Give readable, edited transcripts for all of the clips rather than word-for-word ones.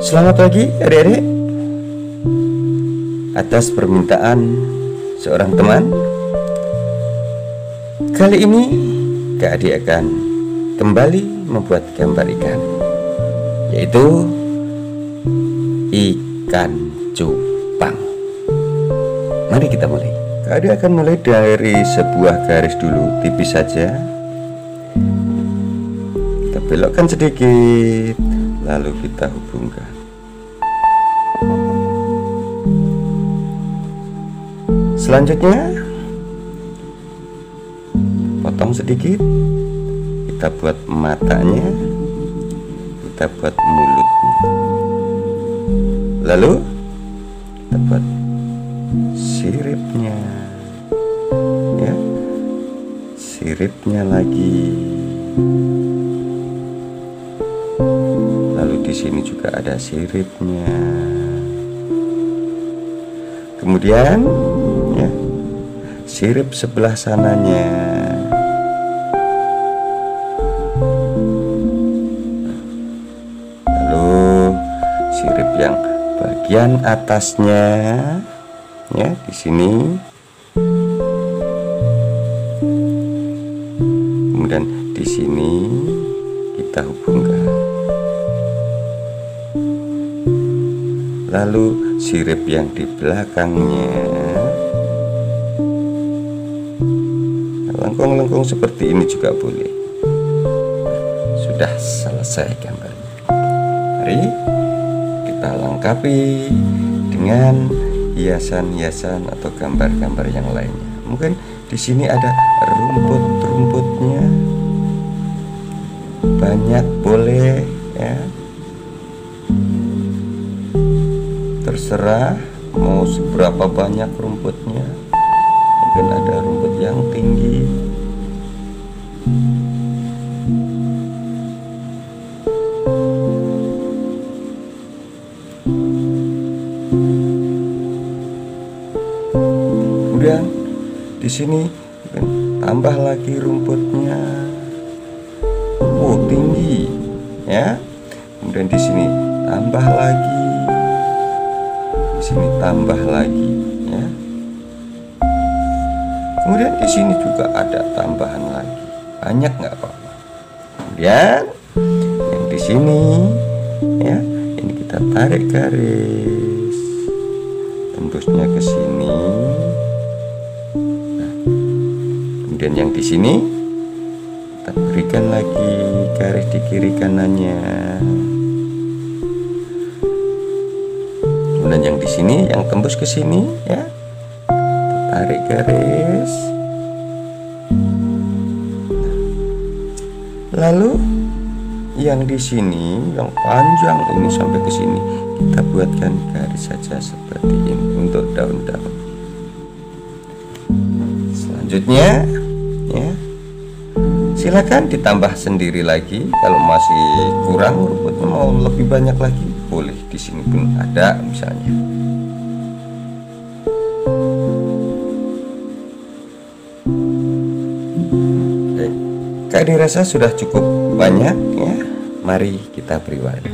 Selamat pagi adik-adik. Atas permintaan seorang teman, kali ini Kak Adi akan kembali membuat gambar ikan, yaitu ikan cupang. Mari kita mulai. Kak Adi akan mulai dari sebuah garis dulu, tipis saja. Kita belokkan sedikit, lalu kita hubungkan. Selanjutnya potong sedikit, kita buat matanya, kita buat mulutnya, lalu kita buat siripnya, ya, siripnya lagi. Lalu di sini juga ada siripnya. Kemudian ya, sirip sebelah sananya. Lalu sirip yang bagian atasnya, ya, di sini. Kemudian di sini kita hubungkan. Lalu sirip yang di belakangnya, lengkung-lengkung seperti ini juga boleh. Sudah selesai gambarnya. Mari kita lengkapi dengan hiasan-hiasan atau gambar-gambar yang lainnya. Mungkin di sini ada rumput-rumputnya, banyak boleh, ya. Terserah mau seberapa banyak rumputnya. Mungkin ada rumput yang tinggi. Kemudian di sini tambah lagi rumputnya. Oh, tinggi, ya. Kemudian di sini tambah lagi. Sini tambah lagi, ya. Kemudian di sini juga ada tambahan lagi, banyak nggak apa-apa. Kemudian yang di sini, ya, ini kita tarik garis, tembusnya ke sini. Nah, kemudian yang di sini kita berikan lagi garis di kiri kanannya. Dan yang di sini, yang tembus ke sini, ya, tarik garis. Lalu yang di sini, yang panjang ini sampai ke sini, kita buatkan garis saja seperti ini untuk daun-daun. Selanjutnya, ya, silakan ditambah sendiri lagi. Kalau masih kurang rumputnya, mau lebih banyak lagi, boleh. Di sini pun ada misalnya. Oke, Kak dirasa sudah cukup banyak, ya. Mari kita beri warna.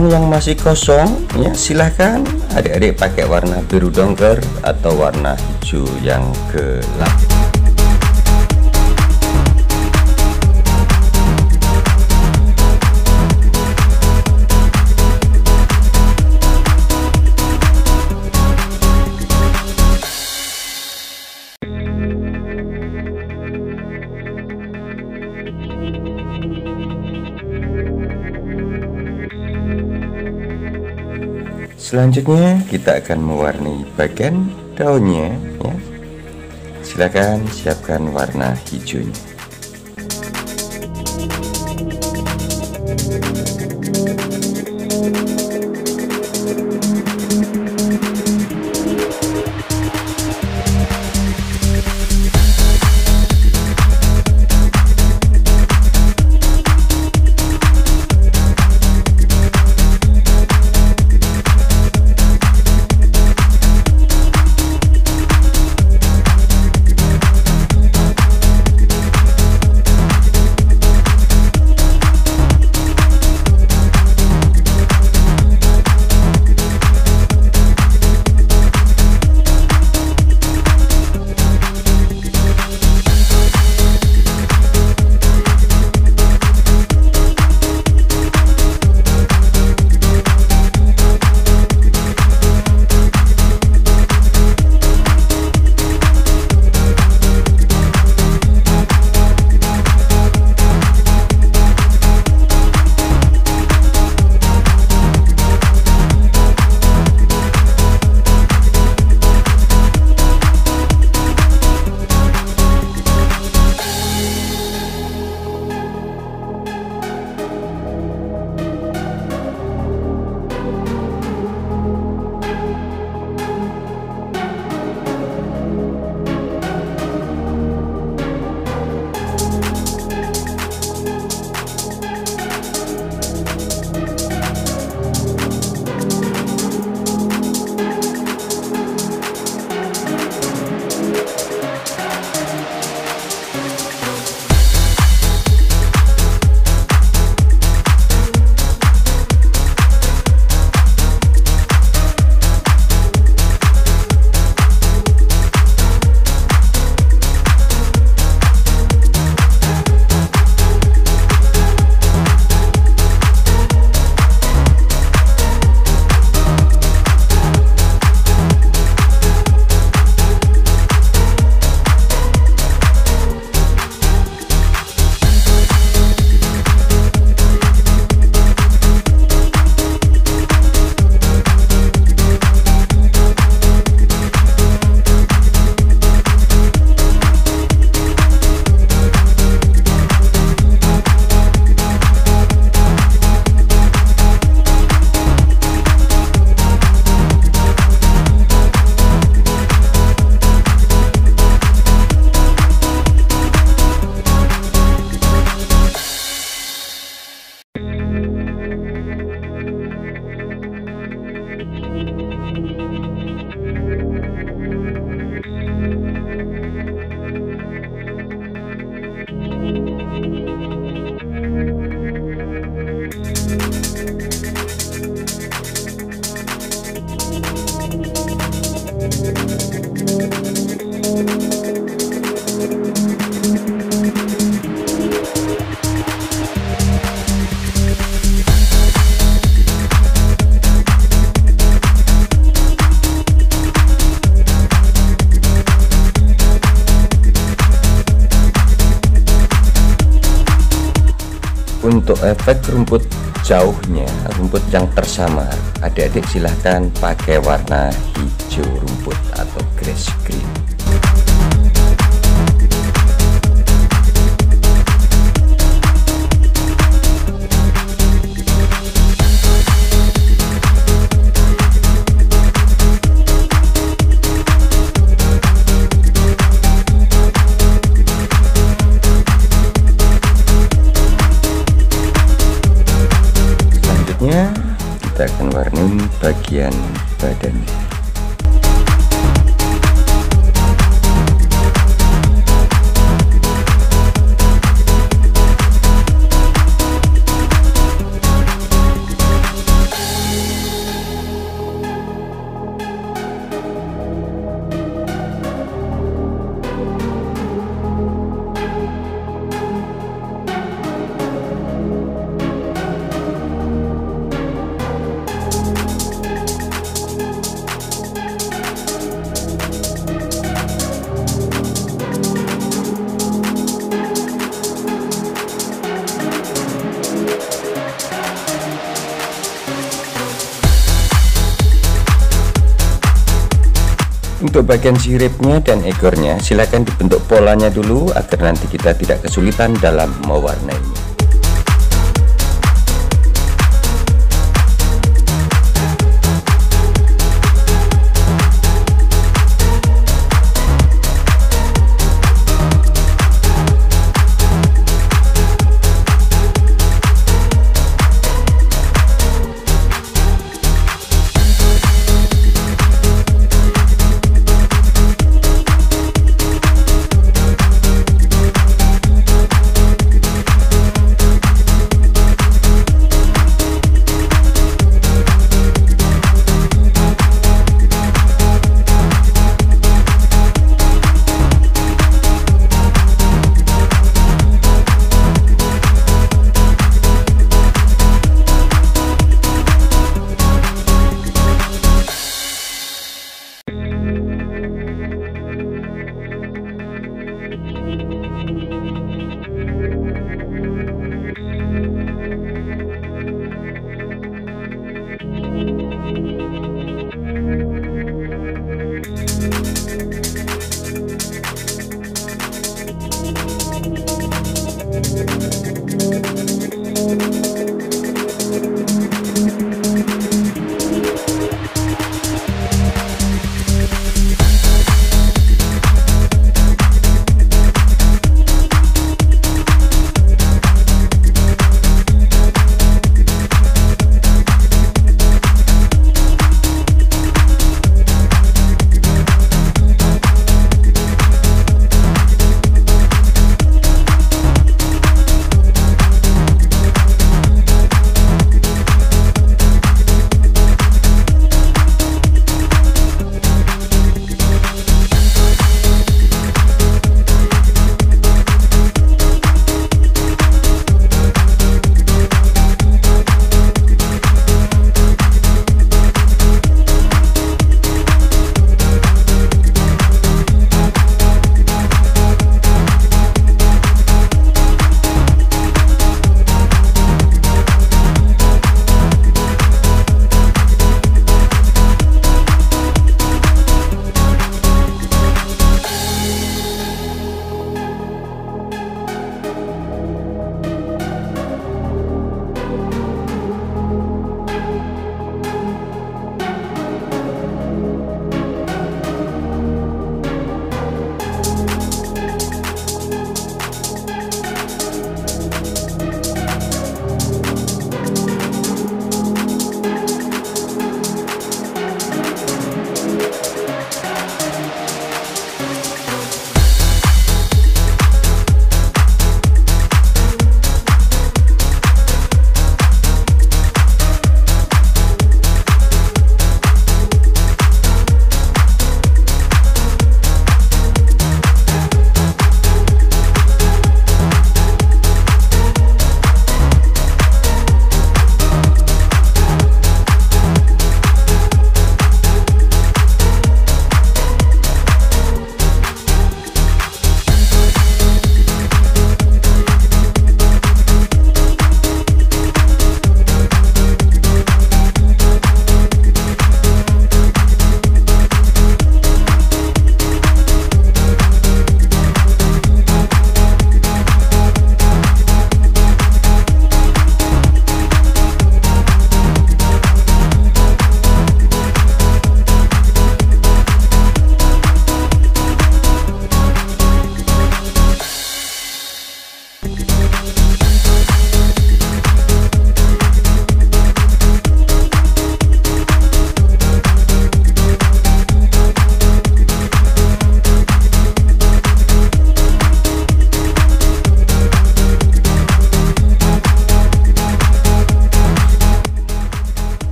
background yang masih kosong ya, silahkan adik-adik pakai warna biru dongker atau warna hijau yang gelap. Selanjutnya kita akan mewarnai bagian daunnya ya. Silakan siapkan warna hijaunya. Untuk efek rumput jauhnya, rumput yang tersamar, adik-adik silahkan pakai warna hijau rumput atau grass green. Kita akan warnai bagian badannya. Untuk bagian siripnya dan ekornya silakan dibentuk polanya dulu agar nanti kita tidak kesulitan dalam mewarnainya.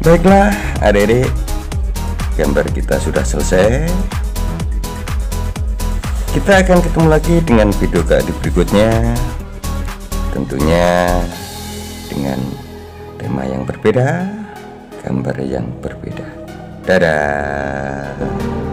Baiklah adik-adik, gambar kita sudah selesai. Kita akan ketemu lagi dengan video keadik berikutnya, tentunya dengan tema yang berbeda, gambar yang berbeda. Dadah.